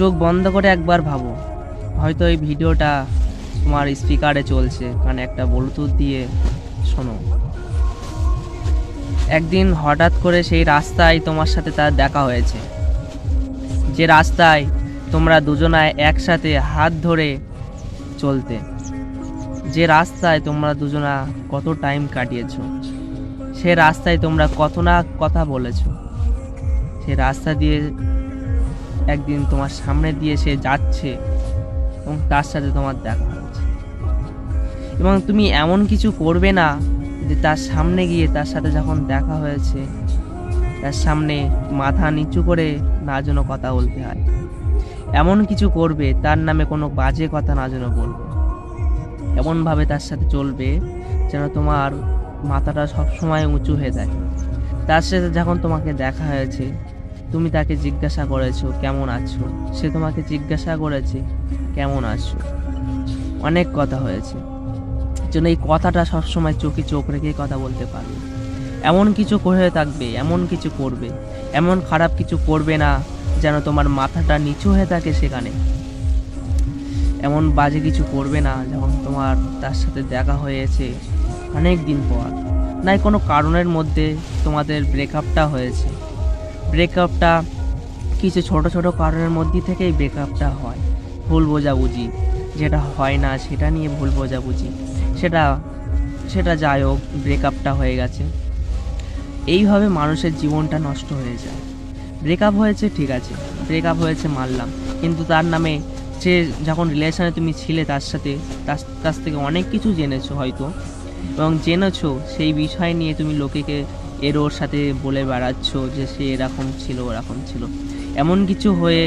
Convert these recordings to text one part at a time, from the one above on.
চোখ বন্ধ করে একবার ভাবো, হয়তো এই ভিডিওটা তোমার স্পিকারে চলছে, কানে একটা ব্লুটুথ দিয়ে শোনো। একদিন হঠাৎ করে সেই রাস্তায় তোমার সাথে তার দেখা হয়েছে, যে রাস্তায় তোমরা দুজনায় একসাথে হাত ধরে চলতে, যে রাস্তায় তোমরা দুজনা কত টাইম কাটিয়েছো, সে রাস্তায় তোমরা কত না কথা বলেছো। সে রাস্তা দিয়ে একদিন তোমার সামনে দিয়ে সে যাচ্ছে এবং তার সাথে তোমার দেখা হয়েছে, এবং তুমি এমন কিছু করবে না যে তার সামনে গিয়ে তার সাথে যখন দেখা হয়েছে তার সামনে মাথা নিচু করে না যেন কথা বলতে হয়। এমন কিছু করবে তার নামে কোনো বাজে কথা না যেন বলবে, এমনভাবে তার সাথে চলবে যেন তোমার মাথাটা সবসময় উঁচু হয়ে থাকে। তার সাথে যখন তোমাকে দেখা হয়েছে, তুমি তাকে জিজ্ঞাসা করেছো কেমন আছো, সে তোমাকে জিজ্ঞাসা করেছে কেমন আছো, অনেক কথা হয়েছে, যেন এই কথাটা সবসময় চোখে চোখ রেখে কথা বলতে পারবে। এমন কিছু করে থাকবে, এমন কিছু করবে, এমন খারাপ কিছু করবে না যেন তোমার মাথাটা নিচু হয়ে থাকে সেখানে। এমন বাজে কিছু করবে না যখন তোমার তার সাথে দেখা হয়েছে অনেক দিন পর, নাই কোনো কারণের মধ্যে তোমাদের ব্রেকআপটা হয়েছে। ব্রেকআপটা কিছু ছোট ছোট কারণের মধ্যে থেকেই ব্রেকআপটা হয়। ভুল বোঝাবুঝি যেটা হয় না সেটা নিয়ে ভুল বোঝাবুঝি, সেটা যাই হোক, ব্রেকআপটা হয়ে গেছে। এইভাবে মানুষের জীবনটা নষ্ট হয়ে যায়। ব্রেকআপ হয়েছে ঠিক আছে, ব্রেকআপ হয়েছে মানলাম, কিন্তু তার নামে সে যখন রিলেশনে তুমি ছিলে তার সাথে, তার কাছ থেকে অনেক কিছু জেনেছো হয়তো, এবং জেনেছো সেই বিষয় নিয়ে তুমি লোকেকে এর ওর সাথে বলে বেড়াচ্ছ যে সে এরকম ছিল ওরকম ছিল। এমন কিছু হয়ে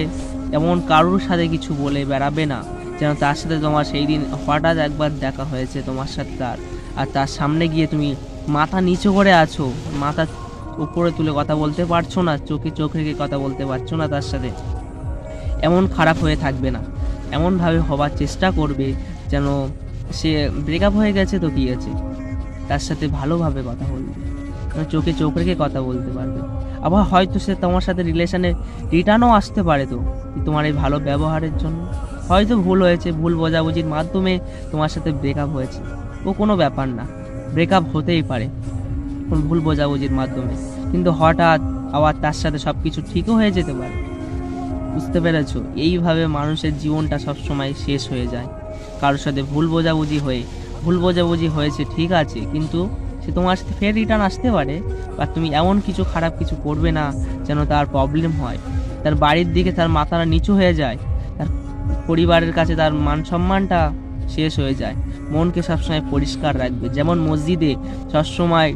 এমন কারোর সাথে কিছু বলে বেড়াবে না যেন তার সাথে তোমার সেই দিন হঠাৎ একবার দেখা হয়েছে তোমার সাথে তার, আর তার সামনে গিয়ে তুমি মাথা নিচু করে আছো, মাথা উপরে তুলে কথা বলতে পারছো না, চোখে চোখ রেখে কথা বলতে পারছো না তার সাথে। এমন খারাপ হয়ে থাকবে না, এমনভাবে হবার চেষ্টা করবে যেন সে ব্রেকআপ হয়ে গেছে তো কী আছে, তার সাথে ভালোভাবে কথা বলবে, চোখে চোখ রেখে কথা বলতে পারবে। আবার হয়তো সে তোমার সাথে রিলেশনে রিটার্নও আসতে পারে, তো তোমার এই ভালো ব্যবহারের জন্য। হয়তো ভুল হয়েছে, ভুল বোঝাবুঝির মাধ্যমে তোমার সাথে ব্রেকআপ হয়েছে, ও কোনো ব্যাপার না, ব্রেকআপ হতেই পারে কোন ভুল বোঝাবুঝির মাধ্যমে, কিন্তু হঠাৎ আবার তার সাথে সব কিছু ঠিকও হয়ে যেতে পারে। বুঝতে পেরেছো? এইভাবে মানুষের জীবনটা সবসময় শেষ হয়ে যায়। কারোর সাথে ভুল বোঝাবুঝি হয়েছে ঠিক আছে, কিন্তু সে তোমার সাথে ফের রিটার্ন আসতে পারে, বা তুমি এমন কিছু খারাপ কিছু করবে না যেন তার প্রবলেম হয়, তার বাড়ির দিকে তার মাথাটা নিচু হয়ে যায়, তার পরিবারের কাছে তার মান সম্মানটা শেষ হয়ে যায়। মনকে সবসময় পরিষ্কার রাখবে, যেমন মসজিদে সবসময়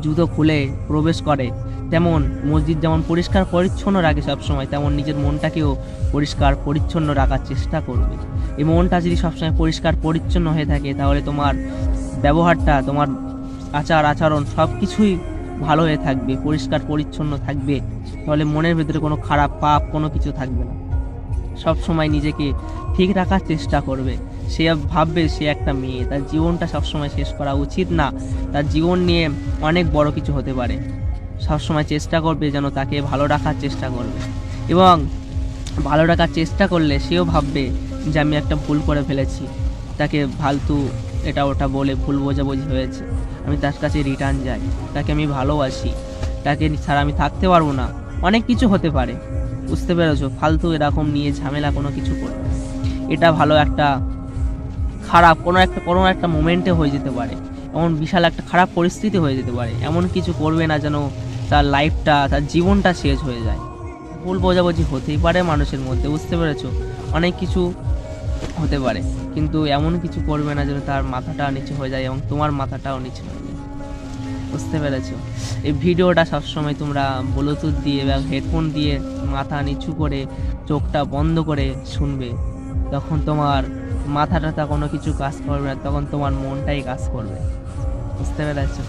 জুতো খুলে প্রবেশ করে, তেমন মসজিদ যেমন পরিষ্কার পরিচ্ছন্ন রাখে সবসময়, তেমন নিজের মনটাকেও পরিষ্কার পরিচ্ছন্ন রাখার চেষ্টা করবে। এই মনটা যদি সবসময় পরিষ্কার পরিচ্ছন্ন হয়ে থাকে, তাহলে তোমার ব্যবহারটা, তোমার আচার আচরণ সব কিছুই ভালো হয়ে থাকবে, পরিষ্কার পরিচ্ছন্ন থাকবে। তাহলে মনের ভেতরে কোনো খারাপ পাপ কোনো কিছু থাকবে না, সব সময় নিজেকে ঠিক রাখার চেষ্টা করবে। সে ভাববে সে একটা মেয়ে, তার জীবনটা সবসময় শেষ করা উচিত না, তার জীবন নিয়ে অনেক বড় কিছু হতে পারে। সবসময় চেষ্টা করবে যেন তাকে ভালো রাখার চেষ্টা করবে, এবং ভালো রাখার চেষ্টা করলে সেও ভাববে যে আমি একটা ভুল করে ফেলেছি, তাকে ফালতু এটা ওটা বলে ভুল বোঝাবুঝি হয়েছে, আমি তার কাছে রিটার্ন যাই, তাকে আমি ভালোবাসি, তাকে ছাড়া আমি থাকতে পারবো না, অনেক কিছু হতে পারে। বুঝতে পেরেছো? ফালতু এরকম নিয়ে ঝামেলা কোনো কিছু করবে, এটা ভালো একটা খারাপ কোনো একটা মোমেন্টে হয়ে যেতে পারে, এমন বিশাল একটা খারাপ পরিস্থিতি হয়ে যেতে পারে। এমন কিছু করবে না যেন তার লাইফটা, তার জীবনটা শেষ হয়ে যায়। ভুল বোঝাবুঝি হতেই পারে মানুষের মধ্যে, বুঝতে পেরেছো? অনেক কিছু হতে পারে, কিন্তু এমন কিছু করবে না যেন তার মাথাটা নিচু হয়ে যায় এবং তোমার মাথাটাও নিচু হয়ে যায়। বুঝতে পেরেছো? এই ভিডিওটা সবসময় তোমরা ব্লুটুথ দিয়ে বা হেডফোন দিয়ে মাথা নিচু করে চোখটা বন্ধ করে শুনবে, তখন তোমার মাথাটা কোনো কিছু কাজ করবে না, তখন তোমার মনটাই কাজ করবে। বুঝতে পেরেছো?